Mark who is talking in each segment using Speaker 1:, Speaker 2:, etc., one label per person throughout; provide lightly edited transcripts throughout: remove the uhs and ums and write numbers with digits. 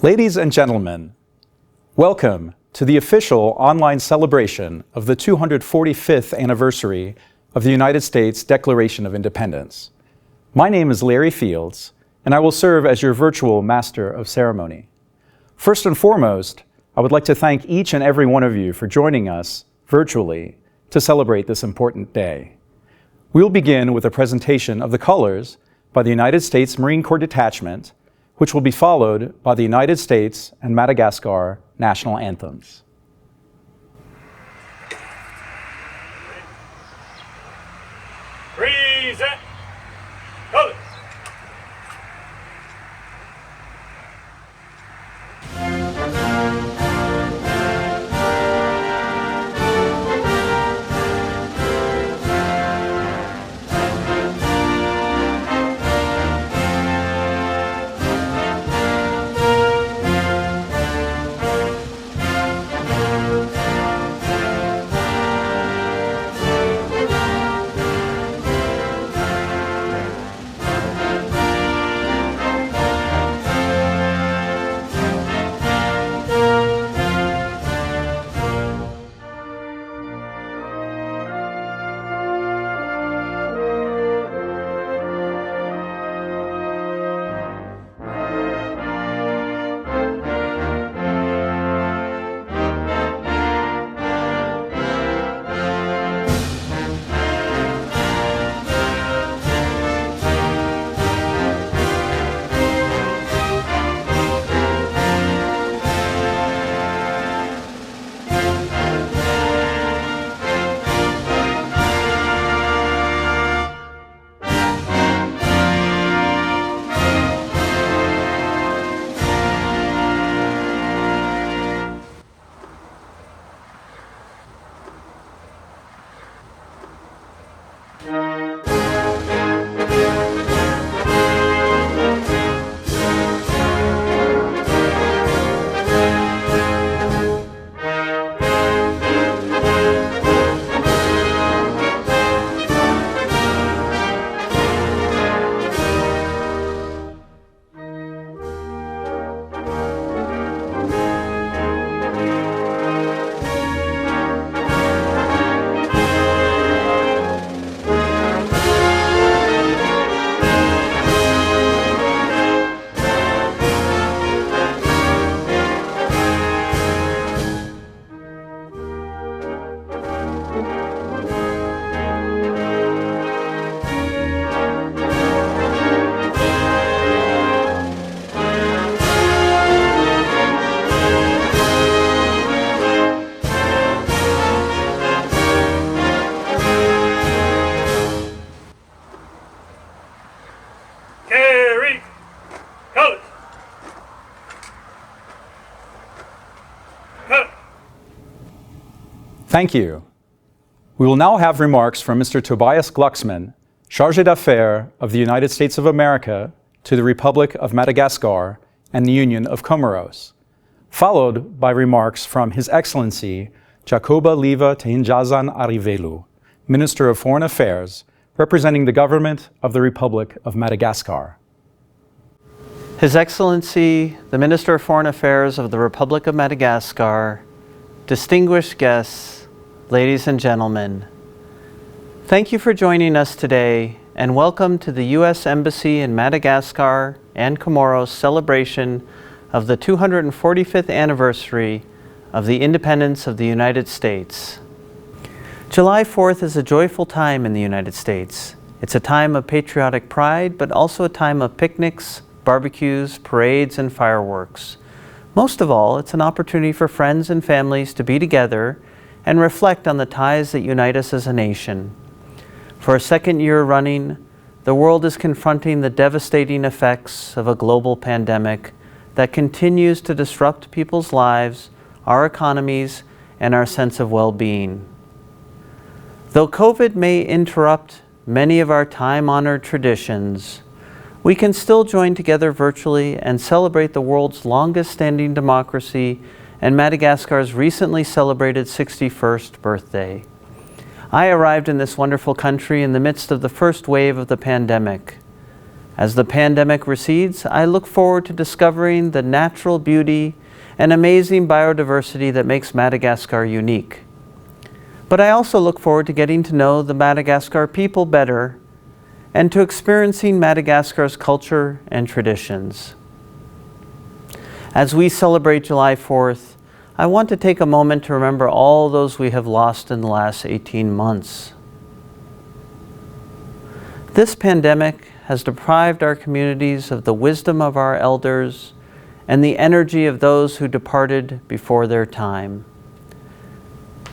Speaker 1: Ladies and gentlemen, welcome to the official online celebration of the 245th anniversary of the United States Declaration of Independence. My name is Larry Fields, and I will serve as your virtual Master of Ceremony. First and foremost, I would like to thank each and every one of you for joining us virtually to celebrate this important day. We'll begin with a presentation of the colors by the United States Marine Corps Detachment, which will be followed by the United States and Madagascar national anthems.
Speaker 2: Present. Colors.
Speaker 1: Thank you. We will now have remarks from Mr. Tobias Glucksmann, Chargé d'Affaires of the United States of America to the Republic of Madagascar and the Union of Comoros, followed by remarks from His Excellency Jacoba Liva Tehinjazan Arivelu, Minister of Foreign Affairs, representing the government of the Republic of Madagascar.
Speaker 3: His Excellency, the Minister of Foreign Affairs of the Republic of Madagascar, distinguished guests, ladies and gentlemen, thank you for joining us today and welcome to the U.S. Embassy in Madagascar and Comoros celebration of the 245th anniversary of the independence of the United States. July 4th is a joyful time in the United States. It's a time of patriotic pride, but also a time of picnics, barbecues, parades, and fireworks. Most of all, it's an opportunity for friends and families to be together and reflect on the ties that unite us as a nation. For a second year running, the world is confronting the devastating effects of a global pandemic that continues to disrupt people's lives, our economies, and our sense of well-being. Though COVID may interrupt many of our time-honored traditions, we can still join together virtually and celebrate the world's longest-standing democracy and Madagascar's recently celebrated 61st birthday. I arrived in this wonderful country in the midst of the first wave of the pandemic. As the pandemic recedes, I look forward to discovering the natural beauty and amazing biodiversity that makes Madagascar unique. But I also look forward to getting to know the Madagascar people better and to experiencing Madagascar's culture and traditions. As we celebrate July 4th, I want to take a moment to remember all those we have lost in the last 18 months. This pandemic has deprived our communities of the wisdom of our elders and the energy of those who departed before their time.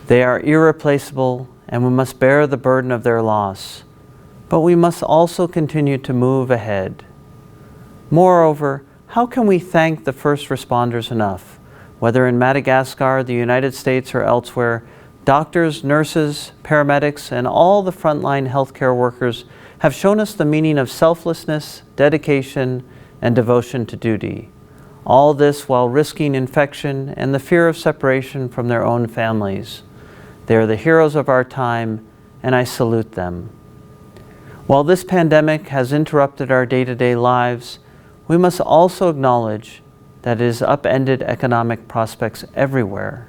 Speaker 3: They are irreplaceable, and we must bear the burden of their loss, but we must also continue to move ahead. Moreover, how can we thank the first responders enough? Whether in Madagascar, the United States, or elsewhere, doctors, nurses, paramedics, and all the frontline healthcare workers have shown us the meaning of selflessness, dedication, and devotion to duty. All this while risking infection and the fear of separation from their own families. They are the heroes of our time, and I salute them. While this pandemic has interrupted our day-to-day lives, we must also acknowledge that it has upended economic prospects everywhere.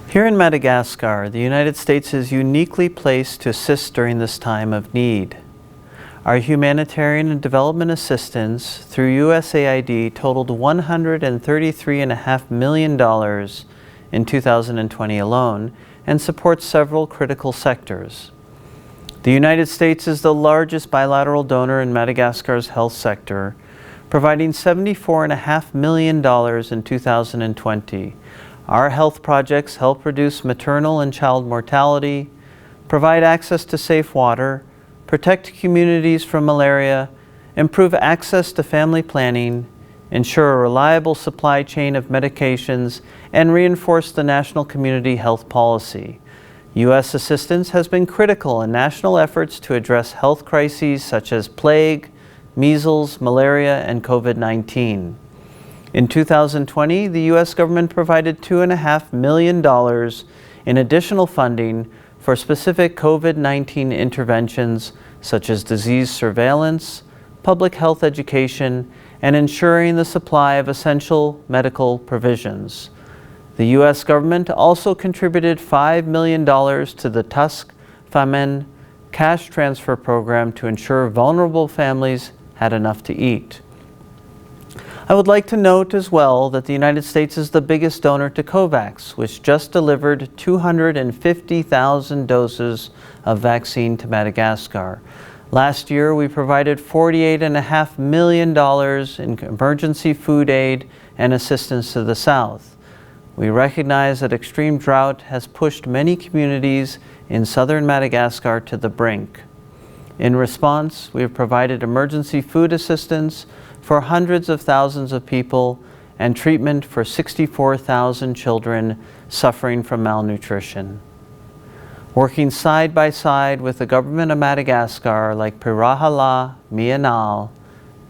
Speaker 3: Here in Madagascar, the United States is uniquely placed to assist during this time of need. Our humanitarian and development assistance through USAID totaled $133.5 million in 2020 alone and supports several critical sectors. The United States is the largest bilateral donor in Madagascar's health sector, providing $74.5 million in 2020. Our health projects help reduce maternal and child mortality, provide access to safe water, protect communities from malaria, improve access to family planning, ensure a reliable supply chain of medications, and reinforce the national community health policy. U.S. assistance has been critical in national efforts to address health crises such as plague, measles, malaria, and COVID-19. In 2020, the U.S. government provided $2.5 million in additional funding for specific COVID-19 interventions such as disease surveillance, public health education, and ensuring the supply of essential medical provisions. The U.S. government also contributed $5 million to the Tusk Famine cash transfer program to ensure vulnerable families had enough to eat. I would like to note as well that the United States is the biggest donor to COVAX, which just delivered 250,000 doses of vaccine to Madagascar. Last year, we provided $48.5 million in emergency food aid and assistance to the South. We recognize that extreme drought has pushed many communities in southern Madagascar to the brink. In response, we have provided emergency food assistance for hundreds of thousands of people and treatment for 64,000 children suffering from malnutrition. Working side by side with the government of Madagascar like Pirahala Mianal,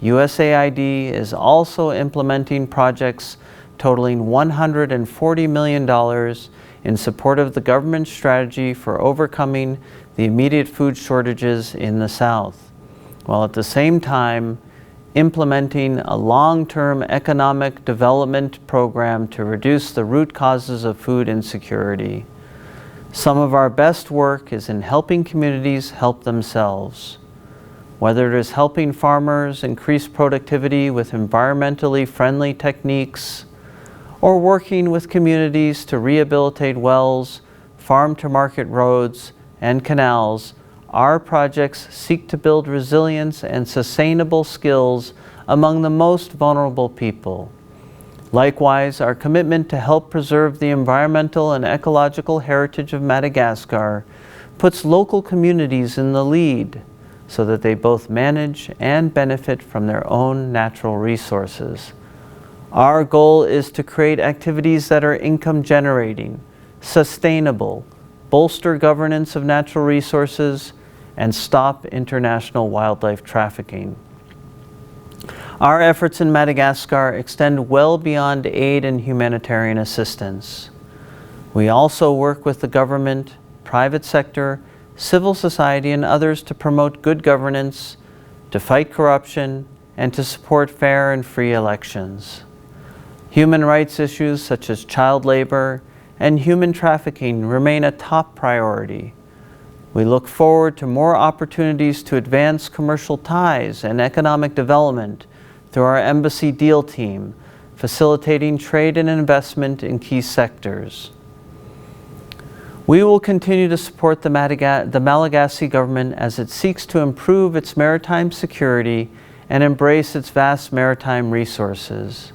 Speaker 3: USAID is also implementing projects totaling $140 million in support of the government's strategy for overcoming the immediate food shortages in the South, while at the same time implementing a long-term economic development program to reduce the root causes of food insecurity. Some of our best work is in helping communities help themselves. Whether it is helping farmers increase productivity with environmentally friendly techniques, or working with communities to rehabilitate wells, farm-to-market roads, and canals, our projects seek to build resilience and sustainable skills among the most vulnerable people. Likewise, our commitment to help preserve the environmental and ecological heritage of Madagascar puts local communities in the lead so that they both manage and benefit from their own natural resources. Our goal is to create activities that are income generating, sustainable, bolster governance of natural resources, and stop international wildlife trafficking. Our efforts in Madagascar extend well beyond aid and humanitarian assistance. We also work with the government, private sector, civil society, and others to promote good governance, to fight corruption, and to support fair and free elections. Human rights issues such as child labor and human trafficking remain a top priority. We look forward to more opportunities to advance commercial ties and economic development through our embassy deal team, facilitating trade and investment in key sectors. We will continue to support the Malagasy government as it seeks to improve its maritime security and embrace its vast maritime resources.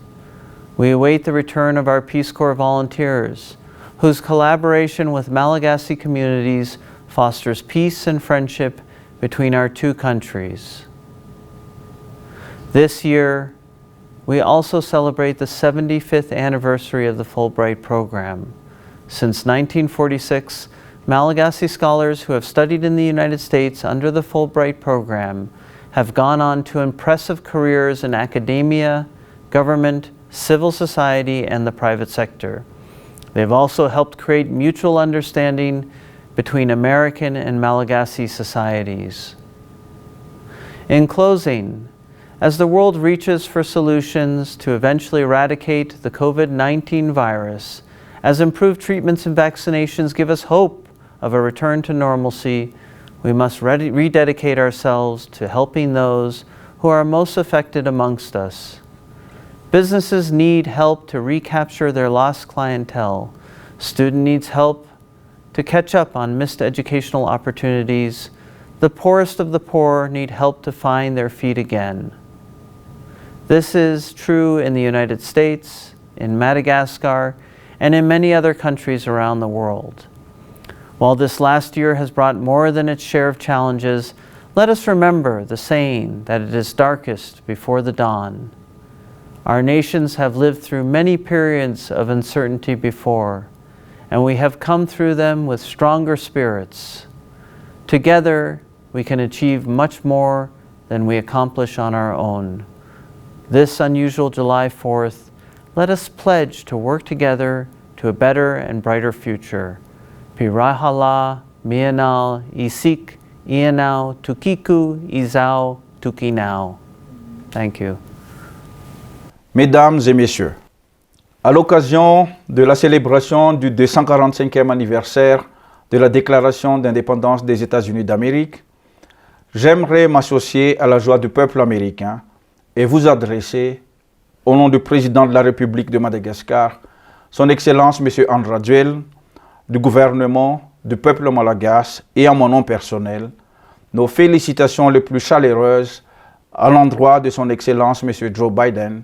Speaker 3: We await the return of our Peace Corps volunteers, whose collaboration with Malagasy communities fosters peace and friendship between our two countries. This year, we also celebrate the 75th anniversary of the Fulbright program. Since 1946, Malagasy scholars who have studied in the United States under the Fulbright program have gone on to impressive careers in academia, government, civil society, and the private sector. They've also helped create mutual understanding between American and Malagasy societies. In closing, as the world reaches for solutions to eventually eradicate the COVID-19 virus, as improved treatments and vaccinations give us hope of a return to normalcy, we must rededicate ourselves to helping those who are most affected amongst us. Businesses need help to recapture their lost clientele. Student needs help to catch up on missed educational opportunities. The poorest of the poor need help to find their feet again. This is true in the United States, in Madagascar, and in many other countries around the world. While this last year has brought more than its share of challenges, let us remember the saying that it is darkest before the dawn. Our nations have lived through many periods of uncertainty before, and we have come through them with stronger spirits. Together, we can achieve much more than we accomplish on our own. This unusual July 4th, let us pledge to work together to a better and brighter future. Pirahala, Mianal, Isik, Ianau, Tukiku, Izao, Tukinau. Thank you.
Speaker 4: Mesdames et messieurs, à l'occasion de la célébration du 245e anniversaire de la Déclaration d'indépendance des États-Unis d'Amérique, j'aimerais m'associer à la joie du peuple américain et vous adresser, au nom du président de la République de Madagascar, Son Excellence M. Andraduel, du gouvernement, du peuple malagasy et en mon nom personnel, nos félicitations les plus chaleureuses à l'endroit de Son Excellence M. Joe Biden,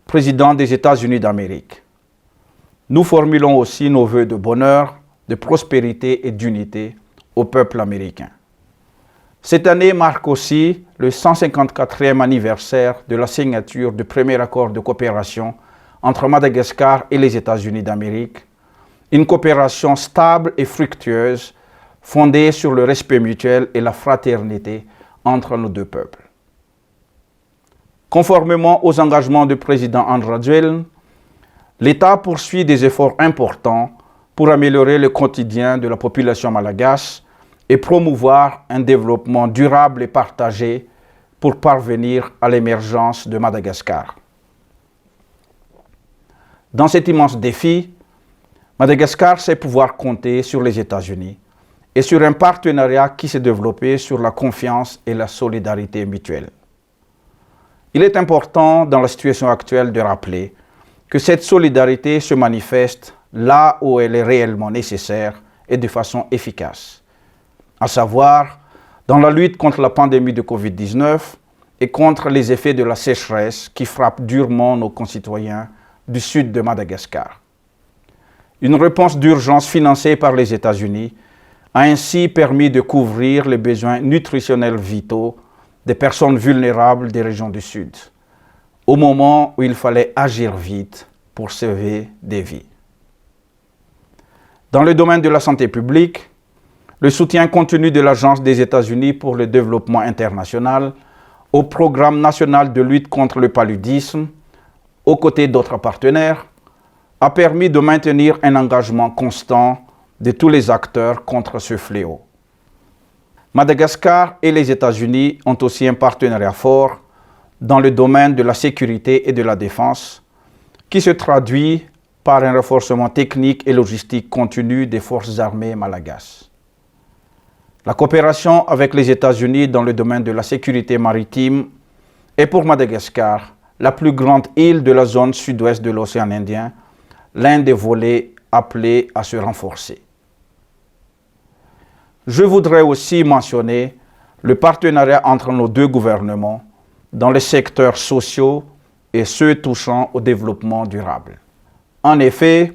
Speaker 4: président des États-Unis d'Amérique. Nous formulons aussi nos vœux de bonheur, de prospérité et d'unité au peuple américain. Cette année marque aussi le 154e anniversaire de la signature du premier accord de coopération entre Madagascar et les États-Unis d'Amérique, une coopération stable et fructueuse fondée sur le respect mutuel et la fraternité entre nos deux peuples. Conformément aux engagements du président Andraduel, l'État poursuit des efforts importants pour améliorer le quotidien de la population malagasy et promouvoir un développement durable et partagé pour parvenir à l'émergence de Madagascar. Dans cet immense défi, Madagascar sait pouvoir compter sur les États-Unis et sur un partenariat qui s'est développé sur la confiance et la solidarité mutuelle. Il est important dans la situation actuelle de rappeler que cette solidarité se manifeste là où elle est réellement nécessaire et de façon efficace, à savoir dans la lutte contre la pandémie de Covid-19 et contre les effets de la sécheresse qui frappent durement nos concitoyens du sud de Madagascar. Une réponse d'urgence financée par les États-Unis a ainsi permis de couvrir les besoins nutritionnels vitaux des personnes vulnérables des régions du Sud, au moment où il fallait agir vite pour sauver des vies. Dans le domaine de la santé publique, le soutien continu de l'Agence des États-Unis pour le développement international au programme national de lutte contre le paludisme, aux côtés d'autres partenaires, a permis de maintenir un engagement constant de tous les acteurs contre ce fléau. Madagascar et les États-Unis ont aussi un partenariat fort dans le domaine de la sécurité et de la défense, qui se traduit par un renforcement technique et logistique continu des forces armées malagases. La coopération avec les États-Unis dans le domaine de la sécurité maritime est pour Madagascar la plus grande île de la zone sud-ouest de l'océan Indien, l'un des volets appelés à se renforcer. Je voudrais aussi mentionner le partenariat entre nos deux gouvernements dans les secteurs sociaux et ceux touchant au développement durable. En effet,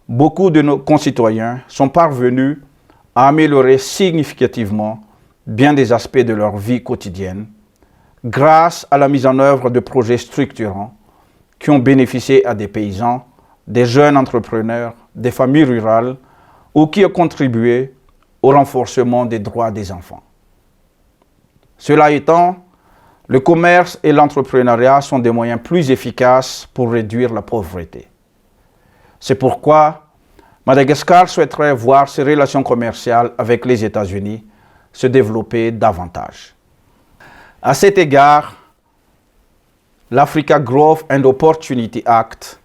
Speaker 4: beaucoup de nos concitoyens sont parvenus à améliorer significativement bien des aspects de leur vie quotidienne grâce à la mise en œuvre de projets structurants qui ont bénéficié à des paysans, des jeunes entrepreneurs, des familles rurales ou qui ont contribué au renforcement des droits des enfants. Cela étant, le commerce et l'entrepreneuriat sont des moyens plus efficaces pour réduire la pauvreté. C'est pourquoi Madagascar souhaiterait voir ses relations commerciales avec les États-Unis se développer davantage. À cet égard, l'Africa Growth and Opportunity Act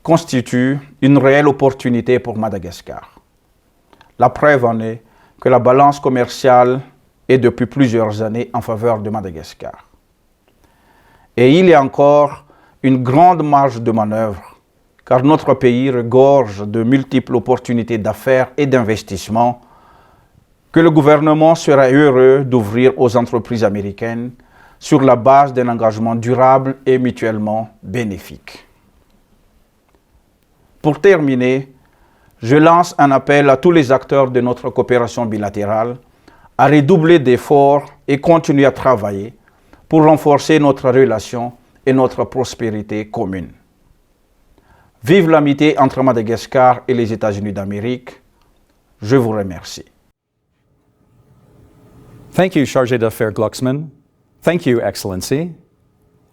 Speaker 4: constitue une réelle opportunité pour Madagascar. La preuve en est que la balance commerciale est depuis plusieurs années en faveur de Madagascar. Et il y a encore une grande marge de manœuvre, car notre pays regorge de multiples opportunités d'affaires et d'investissement que le gouvernement serait heureux d'ouvrir aux entreprises américaines sur la base d'un engagement durable et mutuellement bénéfique. Pour terminer, je lance un appel à tous les acteurs de notre coopération bilatérale à redoubler d'efforts et continuer à travailler pour renforcer notre relation et notre prospérité commune. Vive l'amitié entre Madagascar et les États-Unis d'Amérique. Je vous remercie.
Speaker 1: Thank you, Chargé d'Affaires Glucksmann. Thank you, Excellency.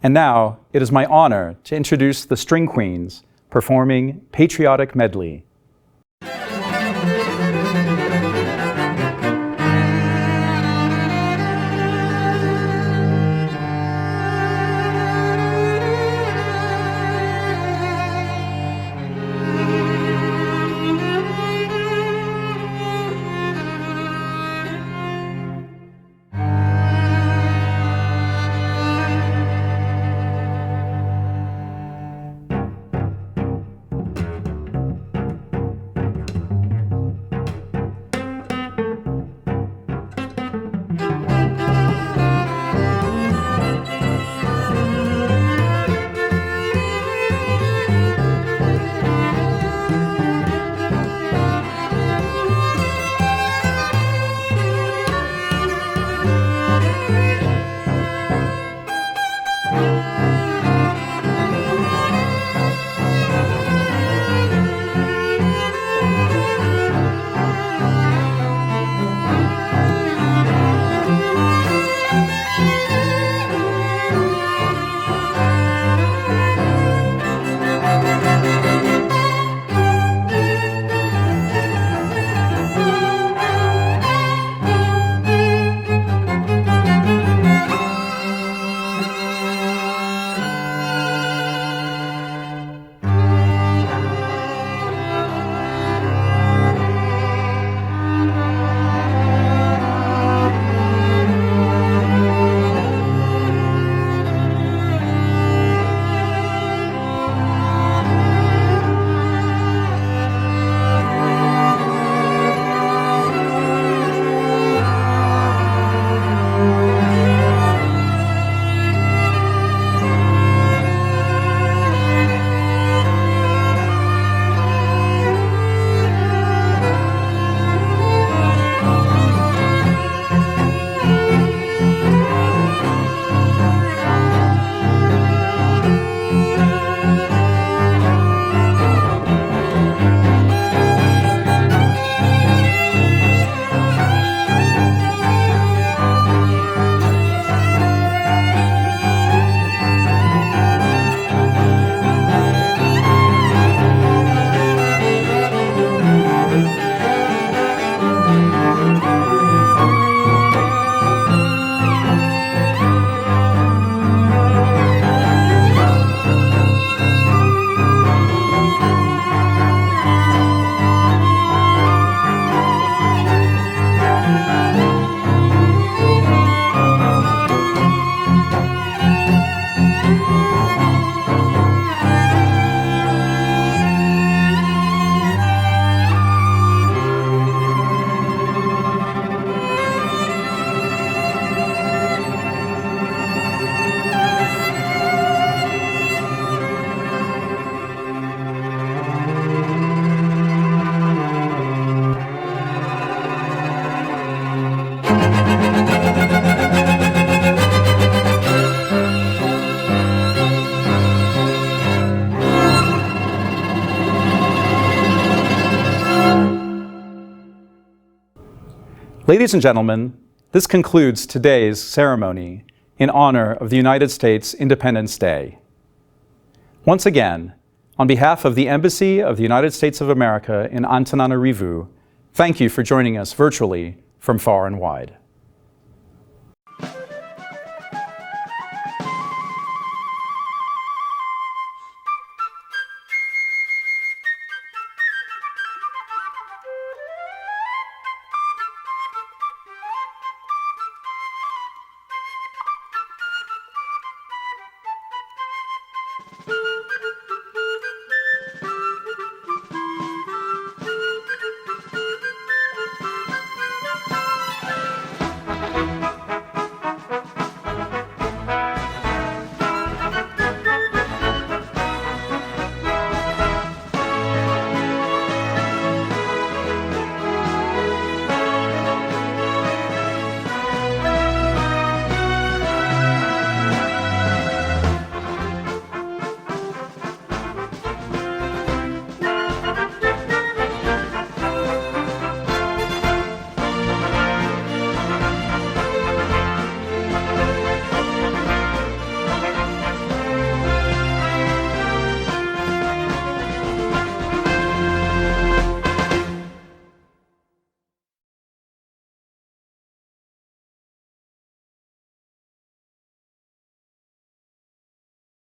Speaker 1: And now, it is my honor to introduce the String Queens performing Patriotic Medley. Ladies and gentlemen, this concludes today's ceremony in honor of the United States Independence Day. Once again, on behalf of the Embassy of the United States of America in Antananarivo, thank you for joining us virtually from far and wide.